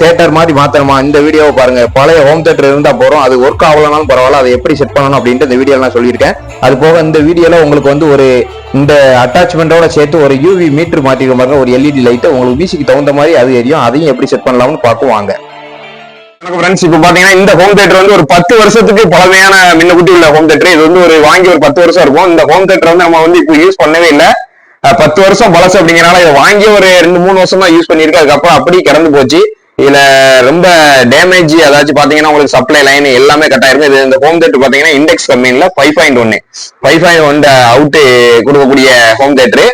Theatre மாதிரி மாத்தணுமா? இந்த வீடியோவை பாருங்க. பழைய ஹோம் தியேட்டர் இருந்தா போறோம், அது ஒர்க் ஆகலனாலும் பரவாயில்ல, அதை எப்படி செட் பண்ணணும் அப்படின்ட்டு இந்த வீடியோ நான் சொல்லியிருக்கேன். அது போக இந்த வீடியோல உங்களுக்கு வந்து ஒரு இந்த அட்டாச்மெண்டோட சேர்த்து ஒரு யூவி மீட்டர் மாட்டிருக்க பாருங்க, ஒரு எல்இடி லைட் உங்களுக்கு மியூசிக்கு தகுந்த மாதிரி அது எரியும். அதையும் எப்படி செட் பண்ணலாம்னு பார்க்குவாங்க. வணக்கம் ஃப்ரெண்ட்ஸ். இப்போ பாத்தீங்கன்னா இந்த ஹோம் தியேட்டர் வந்து ஒரு 10 வருஷத்துக்கு பழமையான முன்னகுட்டி உள்ள ஹோம் தியேட்டர். இது வந்து ஒரு வாங்கி ஒரு 10 வருஷம் இருக்கும். இந்த ஹோம் தியேட்டர் வந்து நம்ம வந்து இப்போ யூஸ் பண்ணவே இல்லை. 10 வருஷம் பழசு அப்படிங்கிறனால இதை வாங்கி ஒரு 2-3 வருஷம் தான் யூஸ் பண்ணிருக்கு. அதுக்கப்புறம் அப்படி கிடந்து போச்சு. இதுல ரொம்ப டேமேஜ் அதாச்சும் பாத்தீங்கன்னா உங்களுக்கு சப்ளை லைன் எல்லாமே கட் ஆயிருக்கு. இது இந்த ஹோம் தியேட்டர் பாத்தீங்கன்னா இண்டெக்ஸ் கம்பெனில 5.1 அவுட் கொடுக்கக்கூடிய ஹோம் தியேட்டர்.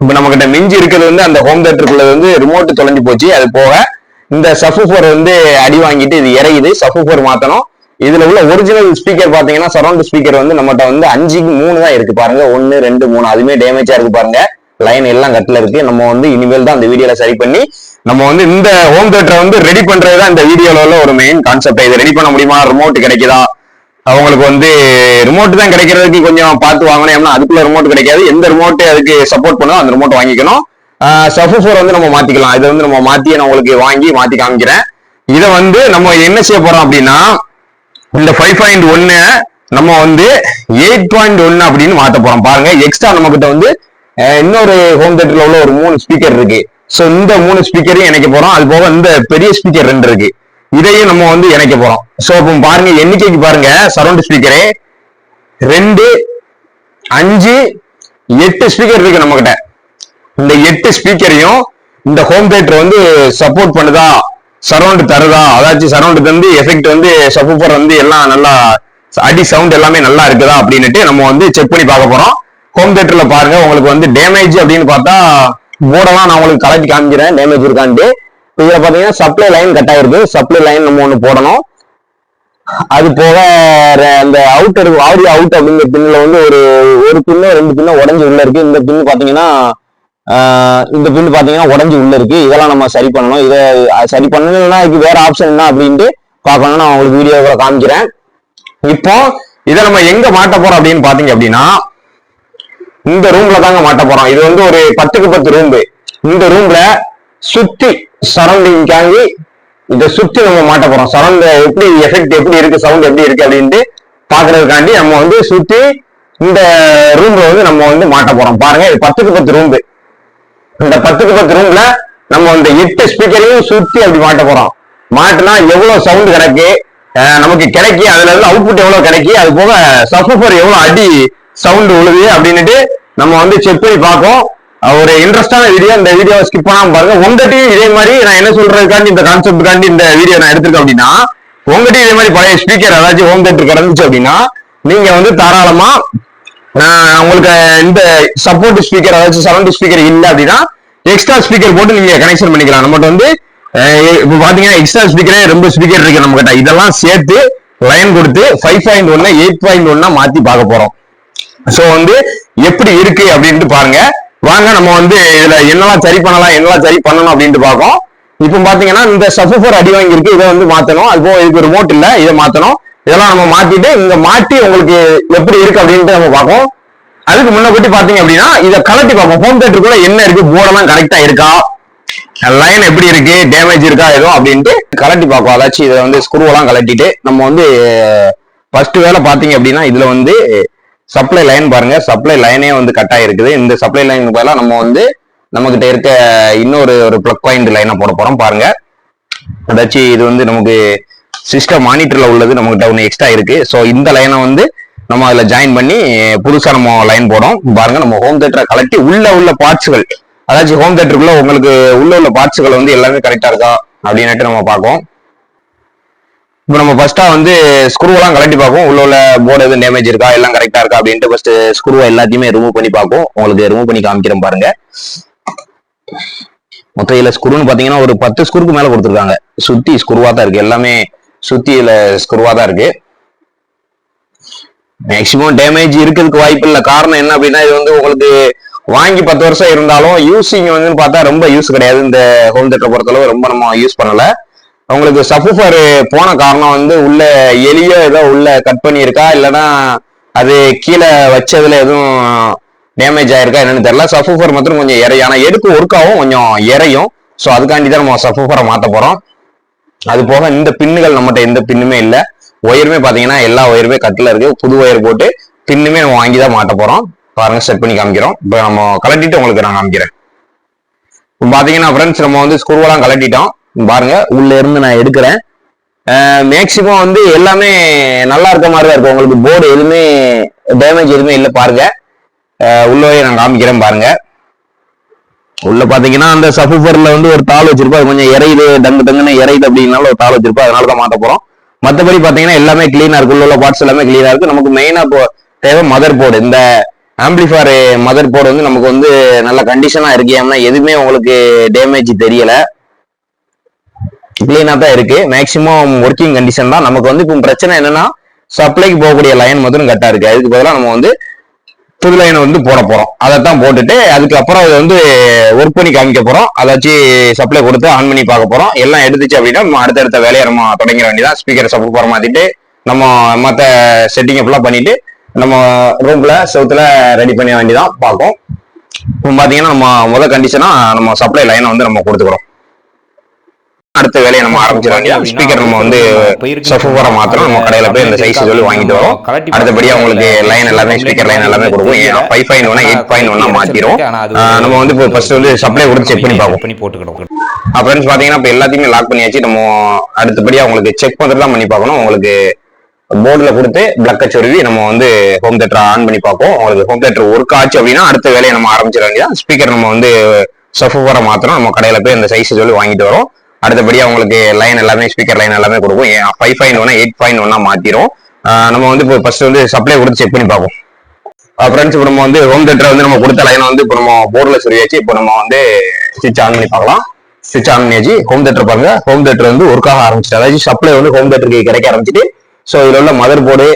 இப்ப நம்ம கிட்ட மிஞ்சி இருக்கிறது வந்து அந்த ஹோம் தியேட்டருக்குள்ள வந்து ரிமோட் தொலைஞ்சு போச்சு. அது போக இந்த சப்வூஃபர் வந்து அடி வாங்கிட்டு இது இறங்குது. சப்வூஃபர் மாத்தணும். இதுல உள்ள ஒரிஜினல் ஸ்பீக்கர் பாத்தீங்கன்னா சரௌண்ட் ஸ்பீக்கர் வந்து நம்மகிட்ட வந்து 5க்கு 3 தான் இருக்கு பாருங்க. 1, 2, 3 அதுமே டேமேஜா இருக்கு பாருங்க. லைன் எல்லாம் கட்டில இருக்கு. நம்ம வந்து இனிமேல் தான் அந்த வீடியோல சரி பண்ணி நம்ம வந்து இந்த ஹோம் தியேட்டரை வந்து ரெடி பண்றதுதான் இந்த வீடியோல உள்ள ஒரு மெயின் கான்செப்ட். இதை ரெடி பண்ண முடியுமா? ரிமோட் கிடைக்குதா? அவங்களுக்கு வந்து ரிமோட் தான் கிடைக்கிறதுக்கு கொஞ்சம் பார்த்து வாங்கணும். ஏன்னா அதுக்குள்ள ரிமோட் கிடைக்காது. எந்த ரிமோட் அதுக்கு சப்போர்ட் பண்ணும் அந்த ரிமோட் வாங்கிக்கணும். சப்வூஃபர் வந்து நம்ம மாத்திக்கலாம். இதை வந்து நம்ம மாத்தி நான் உங்களுக்கு வாங்கி மாத்தி காமிக்கிறேன். இதை வந்து நம்ம என்ன செய்ய போறோம் அப்படின்னா இந்த 5.1 நம்ம வந்து 8.1 அப்படின்னு மாத்த போறோம். பாருங்க, எக்ஸ்ட்ரா நம்ம கிட்ட வந்து இன்னொரு ஹோம் தியேட்டர்ல உள்ள ஒரு 3 ஸ்பீக்கர் இருக்கு. சோ இந்த 3 ஸ்பீக்கரையும் இணைக்க போறோம். அது போக இந்த பெரிய ஸ்பீக்கர் 2 இருக்கு. இதையும் நம்ம வந்து இணைக்க போறோம். சோ இப்போ பாருங்க, எண்ணிக்கைக்கு பாருங்க, சரௌண்ட் ஸ்பீக்கரே 2, 5, 8 ஸ்பீக்கர் இருக்கு நம்ம கிட்ட. இந்த 8 ஸ்பீக்கரையும் இந்த ஹோம் தியேட்டர் வந்து சப்போர்ட் பண்ணுதா, சரௌண்ட் தருதா, அதாச்சும் சரௌண்ட் வந்து எஃபெக்ட் வந்து சப்வூஃபர் வந்து எல்லாம் நல்லா அடி சவுண்ட் எல்லாமே நல்லா இருக்குதா அப்படின்னுட்டு நம்ம வந்து செக் பண்ணி பார்க்க போறோம். ஹோம் தியேட்டர்ல பாருங்க, உங்களுக்கு வந்து டேமேஜ் அப்படின்னு பார்த்தா போர்டெல்லாம் நான் உங்களுக்கு கலட்டி காமிக்கிறேன் டேமேஜ் இருக்கான்ட்டு. இதுல பாத்தீங்கன்னா சப்ளை லைன் கட் ஆயிருக்கு. சப்ளை லைன் நம்ம ஒண்ணு போடணும். அது போக அந்த அவுட்டர் ஆடியோ அவுட் அப்படிங்கிற பின்ல வந்து ஒரு பின்னோ 2 பின்னோ உடஞ்சி உள்ள இருக்கு. இந்த பின் பாத்தீங்கன்னா உடஞ்சி உள்ள இருக்கு. இதெல்லாம் நம்ம சரி பண்ணணும். இதை சரி பண்ணணும்னா இதுக்கு வேற ஆப்ஷன் என்ன அப்படின்ட்டு பார்க்கணும். நான் உங்களுக்கு வீடியோவில் காமிக்கிறேன். இப்போ இதை நம்ம எங்க மாட்ட போறோம் அப்படின்னு பாத்தீங்க அப்படின்னா இந்த ரூம்ல தாங்க மாட்ட போறோம். இது வந்து ஒரு 10க்கு 10 ரூம். இந்த ரூம்ல சுத்தி சரௌண்டிங் காங்கி இதை சுத்தி நம்ம மாட்ட போறோம். சரௌண்ட் எப்படி எஃபெக்ட் எப்படி இருக்கு, சவுண்ட் எப்படி இருக்கு அப்படின்ட்டு பாக்குறதுக்காண்டி நம்ம வந்து சுத்தி இந்த ரூம்ல வந்து நம்ம வந்து மாட்ட போறோம். பாருங்க, இது 10க்கு 10 ரூம். இந்த 10க்கு 10 ரூம்ல நம்ம இந்த 8 ஸ்பீக்கரையும் சுத்தி அப்படி மாட்ட போறோம். மாட்டினா எவ்வளவு சவுண்ட் கிடைக்கு நமக்கு கிடைக்கி, அதுல இருந்து அவுட்புட் எவ்வளவு கிடைக்கி, அது போக சப்வூஃபர் எவ்வளவு அடி சவுண்ட் உழுது அப்படின்னுட்டு நம்ம வந்து செக் பண்ணி பார்ப்போம். ஒரு இன்ட்ரெஸ்டான வீடியோ. இந்த வீடியோவை ஸ்கிப் பண்ணாம பாருங்க. உங்ககிட்டயும் இதே மாதிரி நான் என்ன சொல்றதுக்காண்டி இந்த கான்செப்டுக்காண்டி இந்த வீடியோ நான் எடுத்திருக்கேன் அப்படின்னா, உங்ககிட்டயும் இதே மாதிரி பழைய ஸ்பீக்கர் ஏதாச்சும் ஹோம் தியேட்டர் கிடந்துச்சு அப்படின்னா நீங்க வந்து தாராளமா உங்களுக்கு இந்த சப்போர்ட் ஸ்பீக்கர் அதாச்சும் சரௌண்ட் ஸ்பீக்கர் இல்லை அப்படின்னா எக்ஸ்ட்ரா ஸ்பீக்கர் போட்டு நீங்க கனெக்ஷன் பண்ணிக்கலாம். நம்மகிட்ட வந்து இப்போ பாத்தீங்கன்னா எக்ஸ்ட்ரா ஸ்பீக்கரே ரொம்ப ஸ்பீக்கர் இருக்கு நம்ம கிட்ட. இதெல்லாம் சேர்த்து லைன் கொடுத்து 5.1 8.1 மாத்தி பார்க்க போறோம். சோ வந்து எப்படி இருக்கு அப்படின்ட்டு பாருங்க. வாங்க நம்ம வந்து இதுல என்னெல்லாம் சரி பண்ணலாம், என்னெல்லாம் சரி பண்ணணும் அப்படின்ட்டு பார்ப்போம். இப்போ பாத்தீங்கன்னா இந்த சப்வூஃபர் அடி வாங்கி இருக்கு. இதை வந்து மாத்தணும். அது போக இதுக்கு ரிமோட் இல்ல, இதை மாத்தணும். இதெல்லாம் நம்ம மாத்திட்டு இங்க மாட்டி உங்களுக்கு எப்படி இருக்கு அப்படின்ட்டு நம்ம பார்ப்போம். அதுக்கு முன்னாடி பாத்தீங்க அப்படின்னா இதை கலட்டி பார்ப்போம். ஹோம் தியேட்டருக்குள்ள என்ன இருக்கு, போர்டெல்லாம் கரெக்டா இருக்கா, லைன் எப்படி இருக்கு, டேமேஜ் இருக்கா எதுவும் அப்படின்ட்டு கலட்டி பார்ப்போம். அதாச்சும் இதை வந்து ஸ்க்ரூவெல்லாம் கலட்டிட்டு நம்ம வந்து ஃபர்ஸ்ட் வேலை பாத்தீங்க அப்படின்னா இதுல வந்து சப்ளை லைன் பாருங்க. சப்ளை லைனே வந்து கட் ஆயிருக்குது. இந்த சப்ளை லைன் பதிலாக நம்ம வந்து நம்ம கிட்ட இருக்க இன்னொரு பிளக் பாயிண்ட் லைனை போட போறோம். பாருங்க, அதாச்சும் இது வந்து நமக்கு சிஸ்டம் மானிட்டர்ல உள்ளது நம்ம கிட்ட ஒன்று எக்ஸ்ட்ரா இருக்கு. ஸோ இந்த லைனை வந்து நம்ம அதில் ஜாயின் பண்ணி புதுசா நம்ம லைன் போடும். பாருங்க, நம்ம ஹோம் தியேட்டரை கலட்டி உள்ள பார்ட்ஸ்கள் அதாச்சும் ஹோம் தியேட்டருக்குள்ள உங்களுக்கு உள்ள பார்ட்ஸ்கள் வந்து எல்லாமே கரெக்டா இருக்கா அப்படின்னுட்டு நம்ம பார்ப்போம். இப்போ நம்ம ஃபர்ஸ்டா வந்து ஸ்க்ரூவெல்லாம் கலட்டி பார்ப்போம். உள்ள போர்டு எதுவும் டேமேஜ் இருக்கா, எல்லாம் கரெக்டா இருக்கா அப்படின்ட்டு ஃபர்ஸ்ட் ஸ்க்ரூவை எல்லாத்தையுமே ரிமூவ் பண்ணி பார்ப்போம். உங்களுக்கு ரிமூவ் பண்ணி காமிக்கிறேன் பாருங்க. மொத்தம் இதுல ஸ்க்ரூன்னு பாத்தீங்கன்னா ஒரு 10 ஸ்க்ரூக்கு மேல கொடுத்துருக்காங்க. சுத்தி ஸ்க்ரூவா தான் இருக்கு. எல்லாமே சுத்தி இதுல ஸ்க்ரூவா தான் இருக்கு. மேக்சிமம் டேமேஜ் இருக்கிறதுக்கு வாய்ப்பு இல்லை. காரணம் என்ன அப்படின்னா இது வந்து உங்களுக்கு வாங்கி 10 வருஷம் இருந்தாலும் யூஸிங் வந்து பார்த்தா ரொம்ப யூஸ் கிடையாது. இந்த ஹோம் தியேட்டரை பொறுத்தளவு ரொம்ப நம்ம யூஸ் பண்ணல. உங்களுக்கு சப்வூஃபர் போன காரணம் வந்து உள்ள எலியோ ஏதோ உள்ள கட் பண்ணியிருக்கா, இல்லைன்னா அது கீழே வச்சதுல எதுவும் டேமேஜ் ஆயிருக்கா என்னன்னு தெரியல. சப்வூஃபர் மாத்திரம் கொஞ்சம் இறையும். ஆனா எடுக்க ஒர்க் ஆகும், கொஞ்சம் இறையும். ஸோ அதுக்காண்டி தான் நம்ம சப்வூஃபரை மாற்ற போறோம். அது போக இந்த பின்னுகள் நம்மகிட்ட எந்த பின்னுமே இல்லை. ஒயருமே பாத்தீங்கன்னா எல்லா ஒயருமே கட்டில இருக்கு. புது ஒயர் போட்டு பின்னுமே நம்ம வாங்கி தான் மாட்ட போறோம். பாருங்க, செட் பண்ணி காமிக்கிறோம். இப்போ நம்ம கலட்டிட்டு உங்களுக்கு நான் காமிக்கிறேன். பாத்தீங்கன்னா ஃப்ரெண்ட்ஸ், நம்ம வந்து ஸ்க்ரூவெல்லாம் கலட்டிட்டோம். பாருங்க, உள்ள இருந்து நான் எடுக்கிறேன். மேக்சிமம் வந்து எல்லாமே நல்லா இருக்க மாதிரி தான் இருக்கும். உங்களுக்கு போர்டு எதுவுமே டேமேஜ் எதுவுமே இல்லை. பாருங்க, உள்ளவே நான் காமிக்கிறேன். பாருங்க, உள்ள பாத்தீங்கன்னா அந்த சப்வூஃபர்ல வந்து ஒரு தாள் வச்சிருப்போம். அது கொஞ்சம் இறையுது, டங்கு டங்குன்னு இறையுது அப்படின்னால ஒரு தாள் வச்சிருப்போம். அதனால தான் மாட்ட போறோம். மற்றபடி பாத்தீங்கன்னா எல்லாமே கிளீனா இருக்கு. உள்ள பார்ட்ஸ் எல்லாமே கிளீனா இருக்கு. நமக்கு மெயினா தேவை மதர் போர்டு. இந்த ஆம்பிளிஃபயர் மதர் போர்டு வந்து நமக்கு வந்து நல்ல கண்டிஷனா இருக்கு. ஏன்னா எதுவுமே உங்களுக்கு டேமேஜ் தெரியல, கிளீனா தான் இருக்கு. மேக்சிமம் ஒர்க்கிங் கண்டிஷன் தான். நமக்கு வந்து இப்போ பிரச்சனை என்னன்னா, சப்ளைக்கு போகக்கூடிய லைன் மட்டும் கட்டா இருக்கு. அதுக்கு பதிலாக நம்ம வந்து புது லைனை வந்து போட போறோம். அதைத்தான் போட்டுட்டு அதுக்கப்புறம் அதை வந்து ஒர்க் பண்ணி காமிக்க போறோம். அதாச்சும் சப்ளை கொடுத்து ஆன் பண்ணி பார்க்க போறோம். எல்லாம் எடுத்துச்சு அப்படின்னா நம்ம அடுத்தடுத்த வேலையை நம்ம தொடங்கிட வேண்டியதான். ஸ்பீக்கரை சப்வூஃபர் மாத்திட்டு நம்ம மற்ற செட்டிங்கை ஃபுல்லாக பண்ணிட்டு நம்ம ரூம்ல செவுத்துல ரெடி பண்ண வேண்டியதான். பார்ப்போம். இப்போ பாத்தீங்கன்னா நம்ம முதல் கண்டிஷனா நம்ம சப்ளை லைனை வந்து நம்ம கொடுத்துக்கிறோம். அடுத்த வேலையை நம்ம ஆரம்பிச்சிட வேண்டியது. ஸ்பீக்கர் நம்ம வந்து சப்வூஃபரை மாத்திரம் நம்ம கடையில போய் இந்த சைஸ் சொல்லி வாங்கிட்டு வரோம். அடுத்தபடியா உங்களுக்கு லைன் எல்லாமே ஸ்பீக்கர் லைன் எல்லாமே கொடுக்கும். 5.1 8.1 மாத்திரும். நம்ம வந்து இப்போ ஃபர்ஸ்ட் வந்து சப்ளை கொடுத்து செக் பண்ணி பார்ப்போம். ஃப்ரெண்ட்ஸ் பாத்தீங்கன்னா இப்போ எல்லாத்தையுமே லாக் பண்ணியாச்சு. நம்ம அடுத்தபடியா உங்களுக்கு செக் பண்றது தான் பண்ணி பார்க்கணும். உங்களுக்கு போர்டுல கொடுத்து பிளக்க சொருவி நம்ம வந்து ஹோம் தியேட்டர் ஆன் பண்ணி பார்ப்போம். உங்களுக்கு ஹோம் தியேட்டர் ஒர்க் ஆச்சு அப்படின்னா அடுத்த வேலையை நம்ம ஆரம்பிச்சிட வேண்டியதான். ஸ்பீக்கர் நம்ம வந்து சப்வூஃபரை மாத்திரம் நம்ம கடையில போய் இந்த சைஸ் சொல்லி வாங்கிட்டு வரோம். அடுத்தபடியா உங்களுக்கு லைன் எல்லாமே ஸ்பீக்கர் லைன் எல்லாமே கொடுக்கும். 5.1 8.1 மாத்திரும். நம்ம வந்து இப்போ ஃபர்ஸ்ட் வந்து சப்ளை கொடுத்து செக் பண்ணி பார்ப்போம். ஃப்ரெண்ட்ஸ், இப்போ நம்ம வந்து ஹோம் தியேட்டர் வந்து நம்ம கொடுத்த லைனை வந்து இப்போ நம்ம போர்டில் சொல்லியாச்சு. இப்போ நம்ம வந்து ஸ்விட்ச் ஆன் பண்ணி பார்க்கலாம். ஸ்விட்ச் ஆன் பண்ணியாச்சு. ஹோம் தியேட்டர் பாருங்க, ஹோம் தியேட்டர் வந்து ஒர்க் ஆக ஆரம்பிச்சிட்டு, அதாவது சப்ளை வந்து ஹோம் தியேட்டருக்கு கிடைக்க ஆரம்பிச்சிட்டு. ஸோ இதுல உள்ள மதர் போர்டு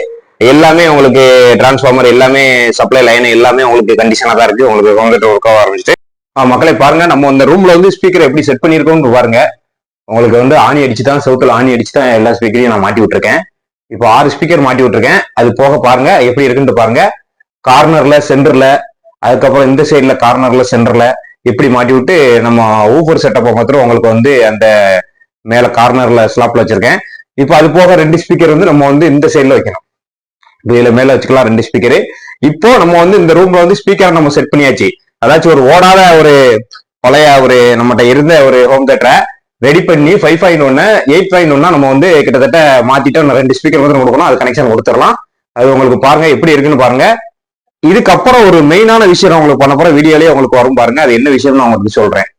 எல்லாமே உங்களுக்கு டிரான்ஸ்ஃபார்மர் எல்லாமே சப்ளை லைன் எல்லாமே உங்களுக்கு கண்டிஷனா தான் இருக்கு. உங்களுக்கு ஹோம் தியேட்டர் ஒர்க் ஆக ஆரம்பிச்சிட்டு. மக்களை பாருங்க, நம்ம இந்த ரூம்ல வந்து ஸ்பீக்கர் எப்படி செட் பண்ணிருக்கோம்னு பாருங்க. உங்களுக்கு வந்து ஆணி அடிச்சு தான், செவுத்துல ஆணி அடிச்சு தான் எல்லா ஸ்பீக்கரையும் நான் மாட்டி விட்டுருக்கேன். இப்போ 6 ஸ்பீக்கர் மாட்டி விட்டுருக்கேன். அது போக பாருங்க எப்படி இருக்குன்னு பாருங்க. கார்னர்ல, சென்டர்ல, அதுக்கப்புறம் இந்த சைட்ல கார்னர்ல, சென்டர்ல எப்படி மாட்டி விட்டு நம்ம ஊஃபர் செட்டப்பை மாத்திரம் உங்களுக்கு வந்து அந்த மேல கார்னர்ல ஸ்லாப்ல வச்சிருக்கேன். இப்போ அது போக 2 ஸ்பீக்கர் வந்து நம்ம வந்து இந்த சைட்ல வைக்கணும். இதுல மேல வச்சுக்கலாம் 2 ஸ்பீக்கரு. இப்போ நம்ம வந்து இந்த ரூம்ல வந்து ஸ்பீக்கரை நம்ம செட் பண்ணியாச்சு. அதாச்சும் ஒரு ஓடாத ஒரு பழைய ஒரு நம்மகிட்ட இருந்த ஒரு ஹோம் தியேட்டரை ரெடி பண்ணி 5.1 8.1 நம்ம வந்து கிட்டத்தட்ட மாத்திட்டோம். 2 ஸ்பீக்கர் வந்து கொடுக்கணும். அது கனெக்ஷன் கொடுத்துடலாம். அது உங்களுக்கு பாருங்க எப்படி இருக்குன்னு பாருங்க. இதுக்கப்புறம் ஒரு மெயினான விஷயம் நான் உங்களுக்கு பண்ண போற வீடியோலயே உங்களுக்கு வரும் பாருங்க. அது என்ன விஷயம் நான் உங்களுக்கு சொல்றேன்.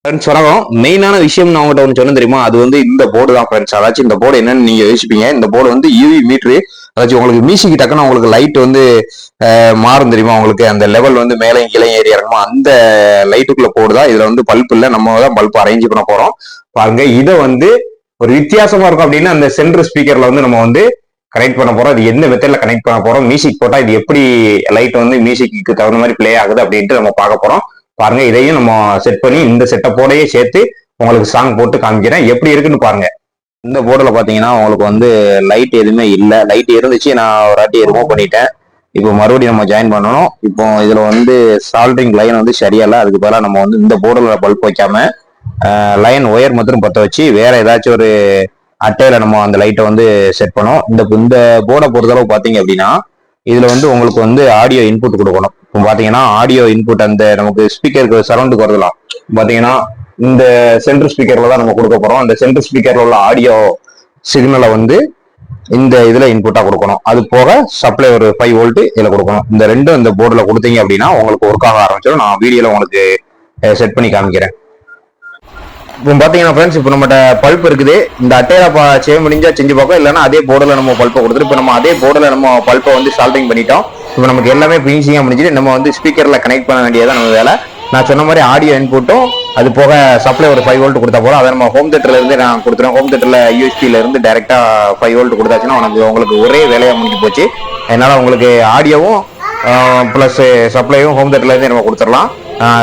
ஃப்ரெண்ட்ஸ் வரோம். மெயினான விஷயம் நான் உங்கள்கிட்ட ஒன்று சொன்ன தெரியுமா, அது வந்து இந்த போர்டு தான் ஃப்ரெண்ட்ஸ். அதாச்சும் இந்த போர்டு என்னன்னு நீங்க யோசிப்பீங்க. இந்த போர்டு வந்து யூவி மீட்ரு. அதாச்சும் உங்களுக்கு மியூசிக் டக்குன்னு உங்களுக்கு லைட் வந்து மாறும் தெரியுமா, உங்களுக்கு அந்த லெவல் வந்து மேலே கீழே ஏறி இறங்குமா, அந்த லைட்டுக்குள்ள போடுதான். இதுல வந்து பல்ப் இல்லை, நம்ம தான் பல்ப் அரேஞ்ச் பண்ண போறோம். பாருங்க, இதை வந்து ஒரு வித்தியாசமா இருக்கும் அப்படின்னு அந்த சென்டர் ஸ்பீக்கர்ல வந்து நம்ம வந்து கனெக்ட் பண்ண போறோம். அது எந்த மெத்தட்ல கனெக்ட் பண்ண போறோம், மியூசிக் போட்டா இது எப்படி லைட் வந்து மியூசிக்கு தகுந்த மாதிரி பிளே ஆகுது அப்படின்ட்டு நம்ம பார்க்க போறோம். பாருங்க, இதையும் நம்ம செட் பண்ணி இந்த செட்டப்போடையே சேர்த்து உங்களுக்கு சாங் போட்டு காமிக்கிறேன். எப்படி இருக்குன்னு பாருங்க. இந்த போர்டில் பார்த்தீங்கன்னா உங்களுக்கு வந்து லைட் எதுவுமே இல்லை. லைட் இருந்துச்சு, நான் ஒரு வாட்டி ரிமூவ் பண்ணிட்டேன். இப்போ மறுபடியும் நம்ம ஜாயின் பண்ணணும். இப்போ இதில் வந்து சால்ட்ரிங் லைன் வந்து சரியில்லை. அதுக்கு பதிலாக நம்ம வந்து இந்த போர்டில் பல்ப் வைக்காம லைன் ஒயர் மட்டும் பற்ற வச்சு வேற ஏதாச்சும் ஒரு அட்டையில நம்ம அந்த லைட்டை வந்து செட் பண்ணோம். இந்த போர்டை பொறுத்தளவு பார்த்தீங்க அப்படின்னா இதுல வந்து உங்களுக்கு வந்து ஆடியோ இன்புட் கொடுக்கணும். இப்போ பாத்தீங்கன்னா ஆடியோ இன்புட் அந்த நமக்கு ஸ்பீக்கருக்கு சரௌண்டுக்கு வரலாம். பாத்தீங்கன்னா இந்த சென்ட்ரல் ஸ்பீக்கர்ல தான் நம்ம கொடுக்க போறோம். அந்த சென்ட்ரல் ஸ்பீக்கர்ல உள்ள ஆடியோ சிக்னலை வந்து இந்த இதுல இன்புட்டா கொடுக்கணும். அது போக சப்ளை ஒரு 5 வோல்ட் இதுல கொடுக்கணும். இந்த ரெண்டும் இந்த போர்டுல கொடுத்தீங்க அப்படின்னா உங்களுக்கு ஒர்க் ஆக ஆரம்பிச்சிடும். நான் வீடியோல உங்களுக்கு செட் பண்ணி காமிக்கிறேன். இப்போ பாத்தீங்கன்னா ஃப்ரெண்ட்ஸ், இப்போ நம்மகிட்ட பல்ப் இருக்குது. இந்த அட்டையில செய்ய முடிஞ்சா செஞ்சு பார்ப்போம், இல்லைன்னா அதே போர்டில் நம்ம பல்ப்பை கொடுத்துட்டு இப்போ நம்ம அதே போர்டில் நம்ம பல்ப்பை வந்து சால்டிங் பண்ணிட்டோம். இப்போ நமக்கு எல்லாமே ஃபினிஷிங்கா முடிஞ்சுட்டு நம்ம வந்து ஸ்பீக்கர்ல கனெக்ட் பண்ண வேண்டியதான் நம்ம வேலை. நான் சொன்ன மாதிரி ஆடியோ இன்புட்டும் அது போக சப்ளை ஒரு 5 வோல்ட் கொடுத்தா போறோம். அதை நம்ம ஹோம் தியேட்டர்ல இருந்து நான் கொடுத்துருவேன். ஹோம் தியேட்டர்ல யூஎஸ்பில இருந்து டைரக்டா 5 வோல்ட் கொடுத்தாச்சுன்னா உங்களுக்கு ஒரே வேலையா முடிஞ்சு போச்சு. அதனால உங்களுக்கு ஆடியோவும் பிளஸ் சப்ளையும் ஹோம் தியேட்டர்ல இருந்து நம்ம கொடுத்துடலாம்.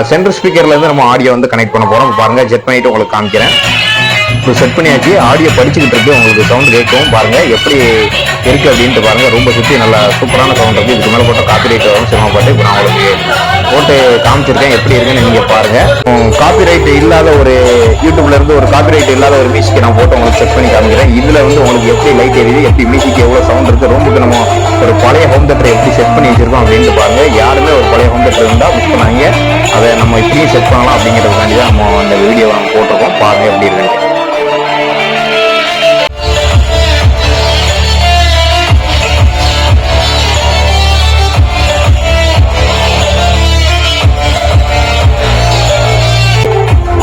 சென்ட்ரல் ஸ்பீக்கர்ல இருந்து நம்ம ஆடியோ வந்து கனெக்ட் பண்ண போறோம். பாருங்க, செட் பண்ணிட்டு உங்களுக்கு காமிக்கிறேன். இப்போ செட் பண்ணியாச்சு. ஆடியோ படிச்சுக்கிட்டு இருக்கு, உங்களுக்கு சவுண்ட் கேட்கும். பாருங்க எப்படி இருக்கு அப்படின்ட்டு பாருங்க. ரொம்ப சுத்தி நல்ல சூப்பரான சவுண்ட் இருக்கு. இதுக்கு மேல போட்ட காப்பி ரைட் வரும் சினிமா பாட்டு. இப்போ நான் உங்களுக்கு போட்டு காமிச்சிருக்கேன், எப்படி இருக்குன்னு நீங்க பாருங்க. காப்பிரைட் இல்லாத ஒரு யூடியூப்ல இருந்து ஒரு காப்பிரைட் இல்லாத ஒரு மியூசிக் நான் போட்டு உங்களுக்கு செக் பண்ணி காமிக்கிறேன். இதுல வந்து உங்களுக்கு எப்படி லைட் எரியுது, எப்படி மியூசிக் எவ்வளவு சவுண்ட் இருக்கு, ரூமுக்கு நம்ம ஒரு பழைய ஹோம் தேட்டர் எப்படி செட் பண்ணி வச்சிருக்கோம் அப்படின்னு பாருங்க. யாருமே ஒரு பழைய ஹோம் தேட்டர் இருந்தா மிஸ் பண்ணாங்க, அதை நம்ம இப்படியும் செட் பண்ணலாம் அப்படிங்கிறதுக்காண்டி தான் நம்ம அந்த வீடியோ நம்ம போட்டிருக்கோம். பாருங்க எப்படி இருக்கு.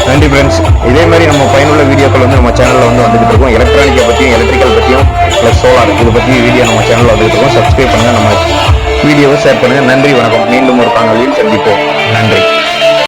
நன்றி ஃப்ரெண்ட்ஸ். இதே மாதிரி நம்ம பயனுள்ள வீடியோக்கள் வந்து நம்ம சேனல்ல வந்து வந்துகிட்டு இருக்கோம். எலக்ட்ரானிக்கை பற்றியும் எலக்ட்ரிக்கல் பற்றியும் ப்ளஸ் சோலார் இது பற்றி வீடியோ நம்ம சேனல்ல வந்துகிட்டு இருக்கோம். சப்ஸ்கிரைப் பண்ணுங்க, நம்ம வீடியோவை ஷேர் பண்ணுங்க. நன்றி, வணக்கம். மீண்டும் ஒரு காணொலியில் சந்திப்போம். நன்றி.